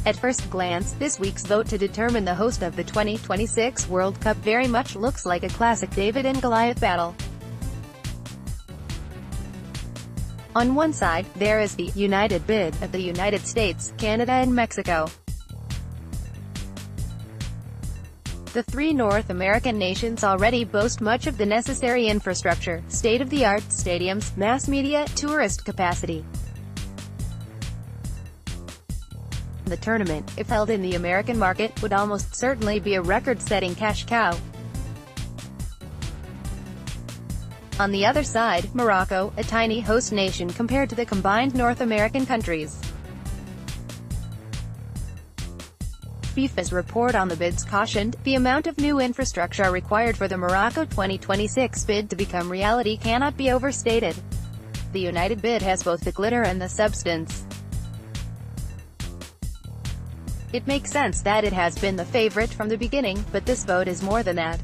At first glance, this week's vote to determine the host of the 2026 World Cup very much looks like a classic David and Goliath battle. On one side, there is the united bid of the United States, Canada and Mexico. The three North American nations already boast much of the necessary infrastructure, state-of-the-art stadiums, mass media, tourist capacity. The tournament, if held in the American market, would almost certainly be a record-setting cash cow. On the other side, Morocco, a tiny host nation compared to the combined North American countries. FIFA's report on the bids cautioned, the amount of new infrastructure required for the Morocco 2026 bid to become reality cannot be overstated. The united bid has both the glitter and the substance. It makes sense that it has been the favorite from the beginning, but this vote is more than that.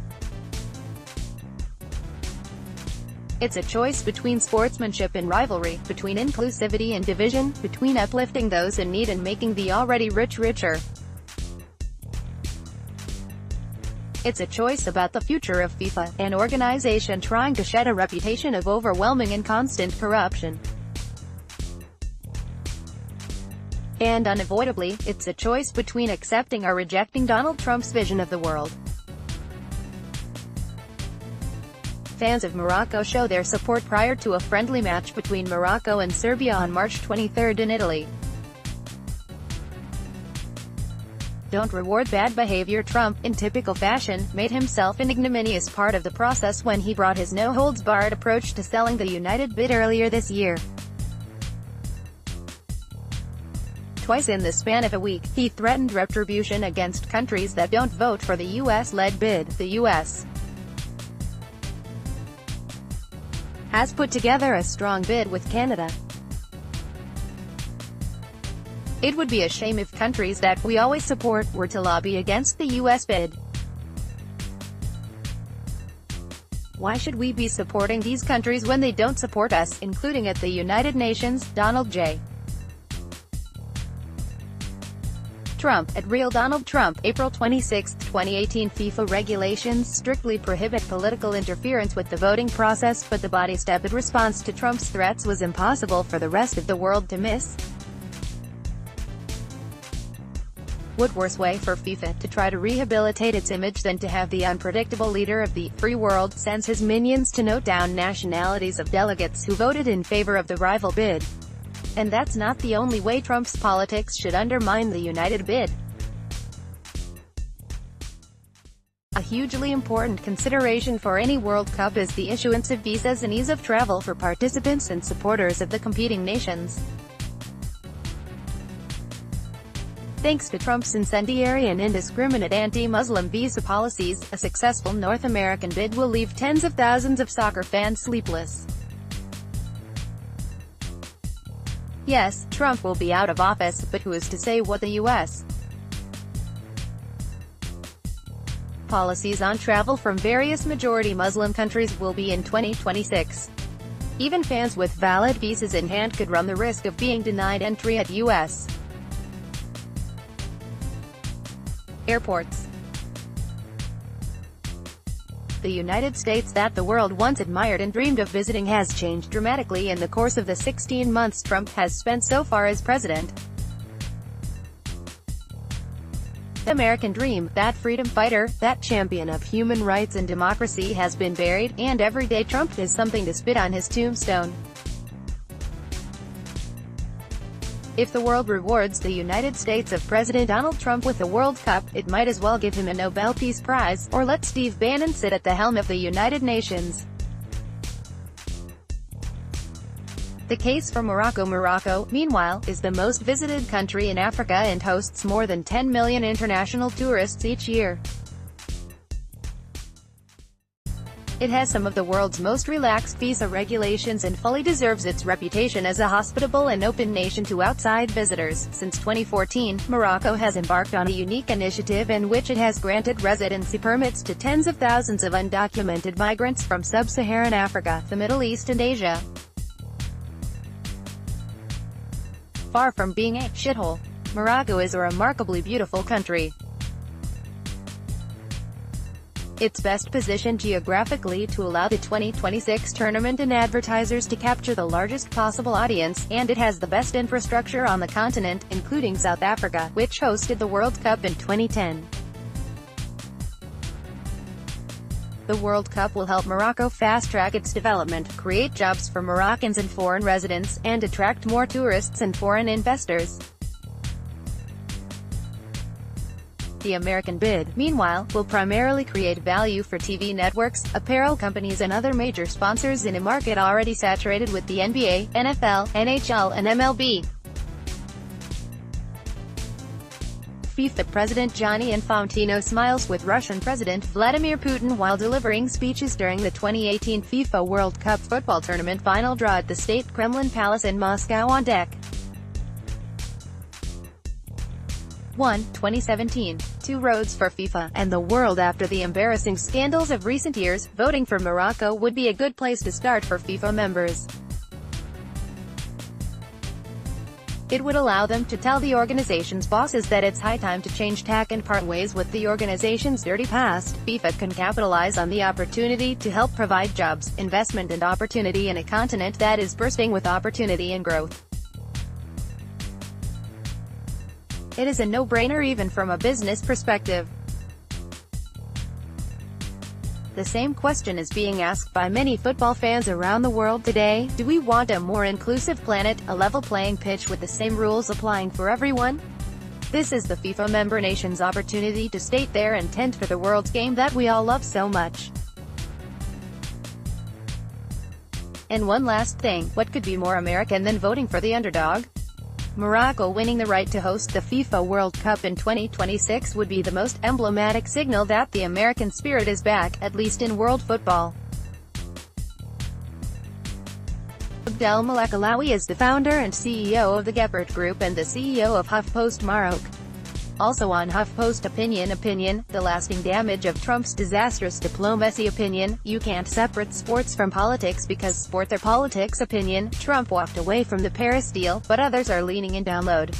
It's a choice between sportsmanship and rivalry, between inclusivity and division, between uplifting those in need and making the already rich richer. It's a choice about the future of FIFA, an organization trying to shed a reputation of overwhelming and constant corruption. And unavoidably, it's a choice between accepting or rejecting Donald Trump's vision of the world. Fans of Morocco show their support prior to a friendly match between Morocco and Serbia on March 23 in Italy. Don't reward bad behavior. Trump, in typical fashion, made himself an ignominious part of the process when he brought his no-holds-barred approach to selling the united bid earlier this year. Twice in the span of a week, he threatened retribution against countries that don't vote for the U.S.-led bid. The U.S. has put together a strong bid with Canada. It would be a shame if countries that we always support were to lobby against the U.S. bid. Why should we be supporting these countries when they don't support us, including at the United Nations? Donald J. Trump, at Real Donald Trump, April 26, 2018. FIFA regulations strictly prohibit political interference with the voting process, but the body's tepid response to Trump's threats was impossible for the rest of the world to miss. What worse way for FIFA to try to rehabilitate its image than to have the unpredictable leader of the free world sends his minions to note down nationalities of delegates who voted in favor of the rival bid? And that's not the only way Trump's politics should undermine the united bid. A hugely important consideration for any World Cup is the issuance of visas and ease of travel for participants and supporters of the competing nations. Thanks to Trump's incendiary and indiscriminate anti-Muslim visa policies, a successful North American bid will leave tens of thousands of soccer fans sleepless. Yes, Trump will be out of office, but who is to say what the U.S. policies on travel from various majority Muslim countries will be in 2026? Even fans with valid visas in hand could run the risk of being denied entry at U.S. airports. The United States that the world once admired and dreamed of visiting has changed dramatically in the course of the 16 months Trump has spent so far as president. The American dream, that freedom fighter, that champion of human rights and democracy has been buried, and every day Trump is something to spit on his tombstone. If the world rewards the United States of President Donald Trump with the World Cup, it might as well give him a Nobel Peace Prize, or let Steve Bannon sit at the helm of the United Nations. The case for Morocco. Morocco, meanwhile, is the most visited country in Africa and hosts more than 10 million international tourists each year. It has some of the world's most relaxed visa regulations and fully deserves its reputation as a hospitable and open nation to outside visitors. Since 2014, Morocco has embarked on a unique initiative in which it has granted residency permits to tens of thousands of undocumented migrants from sub-Saharan Africa, the Middle East and Asia. Far from being a shithole, Morocco is a remarkably beautiful country. It's best positioned geographically to allow the 2026 tournament and advertisers to capture the largest possible audience, and it has the best infrastructure on the continent, including South Africa, which hosted the World Cup in 2010. The World Cup will help Morocco fast-track its development, create jobs for Moroccans and foreign residents, and attract more tourists and foreign investors. The American bid, meanwhile, will primarily create value for TV networks, apparel companies and other major sponsors in a market already saturated with the NBA, NFL, NHL and MLB. FIFA President Gianni Infantino smiles with Russian President Vladimir Putin while delivering speeches during the 2018 FIFA World Cup football tournament final draw at the State Kremlin Palace in Moscow on deck. 1. 2017. 2 roads for FIFA and the world. After the embarrassing scandals of recent years, voting for Morocco would be a good place to start for FIFA members. It would allow them to tell the organization's bosses that it's high time to change tack and part ways with the organization's dirty past. FIFA can capitalize on the opportunity to help provide jobs, investment and opportunity in a continent that is bursting with opportunity and growth. It is a no-brainer even from a business perspective. The same question is being asked by many football fans around the world today. Do we want a more inclusive planet, a level playing pitch with the same rules applying for everyone? This is the FIFA member nation's opportunity to state their intent for the world's game that we all love so much. And one last thing, what could be more American than voting for the underdog? Morocco winning the right to host the FIFA World Cup in 2026 would be the most emblematic signal that the American spirit is back, at least in world football. Abdelmalek Alaoui is the founder and CEO of the Geppert Group and the CEO of HuffPost Maroc. Also on HuffPost Opinion, the lasting damage of Trump's disastrous diplomacy. Opinion, you can't separate sports from politics because sports are politics. Opinion, Trump walked away from the Paris deal, but others are leaning in. Download.